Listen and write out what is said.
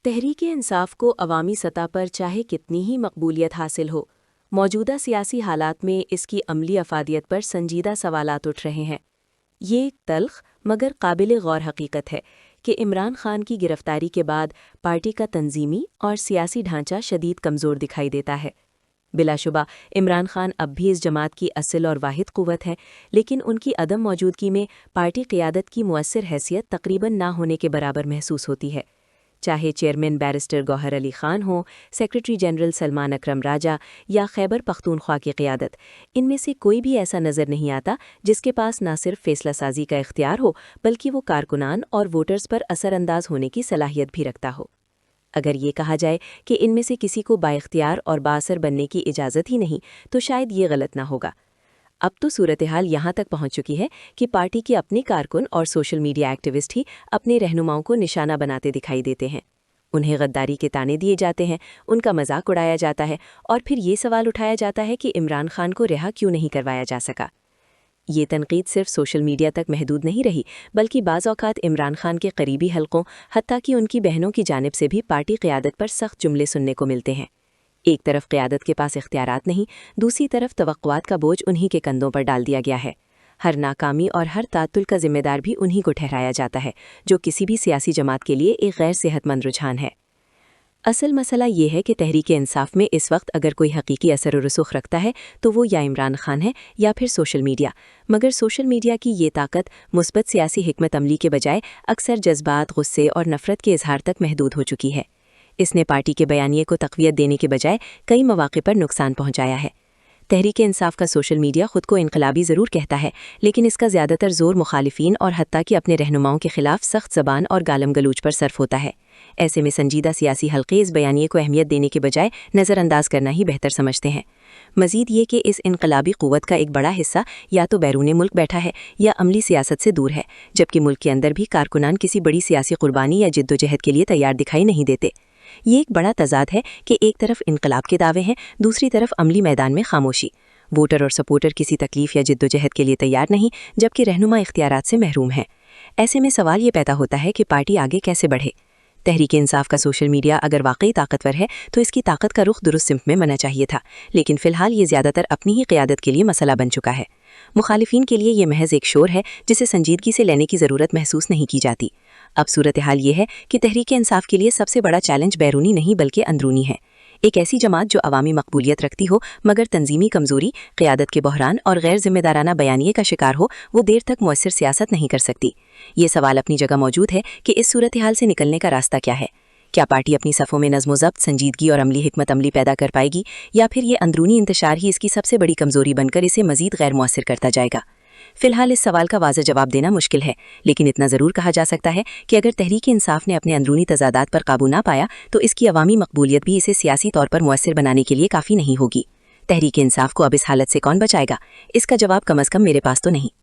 تحریک انصاف کو عوامی سطح پر چاہے کتنی ہی مقبولیت حاصل ہو، موجودہ سیاسی حالات میں اس کی عملی افادیت پر سنجیدہ سوالات اٹھ رہے ہیں۔ یہ ایک تلخ مگر قابل غور حقیقت ہے کہ عمران خان کی گرفتاری کے بعد پارٹی کا تنظیمی اور سیاسی ڈھانچہ شدید کمزور دکھائی دیتا ہے۔ بلا شبہ عمران خان اب بھی اس جماعت کی اصل اور واحد قوت ہے، لیکن ان کی عدم موجودگی میں پارٹی قیادت کی مؤثر حیثیت تقریباً نہ ہونے کے برابر محسوس ہوتی ہے۔ چاہے چیئرمین بیرسٹر گوہر علی خان ہوں، سیکریٹری جنرل سلمان اکرم راجہ یا خیبر پختونخوا کی قیادت، ان میں سے کوئی بھی ایسا نظر نہیں آتا جس کے پاس نہ صرف فیصلہ سازی کا اختیار ہو بلکہ وہ کارکنان اور ووٹرز پر اثر انداز ہونے کی صلاحیت بھی رکھتا ہو۔ اگر یہ کہا جائے کہ ان میں سے کسی کو بااختیار اور بااثر بننے کی اجازت ہی نہیں تو شاید یہ غلط نہ ہوگا۔ اب تو صورتحال یہاں تک پہنچ چکی ہے کہ پارٹی کے اپنے کارکن اور سوشل میڈیا ایکٹیوسٹ ہی اپنے رہنماؤں کو نشانہ بناتے دکھائی دیتے ہیں۔ انہیں غداری کے طعنے دیے جاتے ہیں، ان کا مذاق اڑایا جاتا ہے اور پھر یہ سوال اٹھایا جاتا ہے کہ عمران خان کو رہا کیوں نہیں کروایا جا سکا۔ یہ تنقید صرف سوشل میڈیا تک محدود نہیں رہی بلکہ بعض اوقات عمران خان کے قریبی حلقوں حتیٰ کہ ان کی بہنوں کی جانب سے بھی پارٹی قیادت پر سخت جملے سننے کو ملتے ہیں۔ ایک طرف قیادت کے پاس اختیارات نہیں، دوسری طرف توقعات کا بوجھ انہی کے کندھوں پر ڈال دیا گیا ہے۔ ہر ناکامی اور ہر تعطل کا ذمہ دار بھی انہی کو ٹھہرایا جاتا ہے، جو کسی بھی سیاسی جماعت کے لیے ایک غیر صحت مند رجحان ہے۔ اصل مسئلہ یہ ہے کہ تحریک انصاف میں اس وقت اگر کوئی حقیقی اثر و رسوخ رکھتا ہے تو وہ یا عمران خان ہے یا پھر سوشل میڈیا، مگر سوشل میڈیا کی یہ طاقت مثبت سیاسی حکمت عملی کے بجائے اکثر جذبات، غصے اور نفرت کے اظہار تک محدود ہو چکی ہے۔ اس نے پارٹی کے بیانیے کو تقویت دینے کے بجائے کئی مواقع پر نقصان پہنچایا ہے۔ تحریک انصاف کا سوشل میڈیا خود کو انقلابی ضرور کہتا ہے، لیکن اس کا زیادہ تر زور مخالفین اور حتیٰ کہ اپنے رہنماؤں کے خلاف سخت زبان اور گالم گلوچ پر صرف ہوتا ہے۔ ایسے میں سنجیدہ سیاسی حلقے اس بیانیے کو اہمیت دینے کے بجائے نظر انداز کرنا ہی بہتر سمجھتے ہیں۔ مزید یہ کہ اس انقلابی قوت کا ایک بڑا حصہ یا تو بیرون ملک بیٹھا ہے یا عملی سیاست سے دور ہے، جبکہ ملک کے اندر بھی کارکنان کسی بڑی سیاسی قربانی یا جدوجہد کے لیے تیار دکھائی نہیں دیتے۔ یہ ایک بڑا تضاد ہے کہ ایک طرف انقلاب کے دعوے ہیں، دوسری طرف عملی میدان میں خاموشی۔ ووٹر اور سپورٹر کسی تکلیف یا جدوجہد کے لیے تیار نہیں، جبکہ رہنما اختیارات سے محروم ہیں۔ ایسے میں سوال یہ پیدا ہوتا ہے کہ پارٹی آگے کیسے بڑھے؟ تحریک انصاف کا سوشل میڈیا اگر واقعی طاقتور ہے تو اس کی طاقت کا رخ درست سمت میں بننا چاہیے تھا، لیکن فی الحال یہ زیادہ تر اپنی ہی قیادت کے لیے مسئلہ بن چکا ہے۔ مخالفین کے لیے یہ محض ایک شور ہے جسے سنجیدگی سے لینے کی ضرورت محسوس نہیں کی جاتی۔ اب صورتحال یہ ہے کہ تحریک انصاف کے لیے سب سے بڑا چیلنج بیرونی نہیں بلکہ اندرونی ہے۔ ایک ایسی جماعت جو عوامی مقبولیت رکھتی ہو مگر تنظیمی کمزوری، قیادت کے بحران اور غیر ذمہ دارانہ بیانیے کا شکار ہو، وہ دیر تک مؤثر سیاست نہیں کر سکتی۔ یہ سوال اپنی جگہ موجود ہے کہ اس صورتحال سے نکلنے کا راستہ کیا ہے؟ کیا پارٹی اپنی صفوں میں نظم و ضبط، سنجیدگی اور عملی حکمت عملی پیدا کر پائے گی، یا پھر یہ اندرونی انتشار ہی اس کی سب سے بڑی کمزوری بن کر اسے مزید غیر مؤثر کرتا جائے گا؟ فی الحال اس سوال کا واضح جواب دینا مشکل ہے، لیکن اتنا ضرور کہا جا سکتا ہے کہ اگر تحریک انصاف نے اپنے اندرونی تضادات پر قابو نہ پایا تو اس کی عوامی مقبولیت بھی اسے سیاسی طور پر مؤثر بنانے کے لیے کافی نہیں ہوگی۔ تحریک انصاف کو اب اس حالت سے کون بچائے گا؟ اس کا جواب کم از کم میرے پاس تو نہیں۔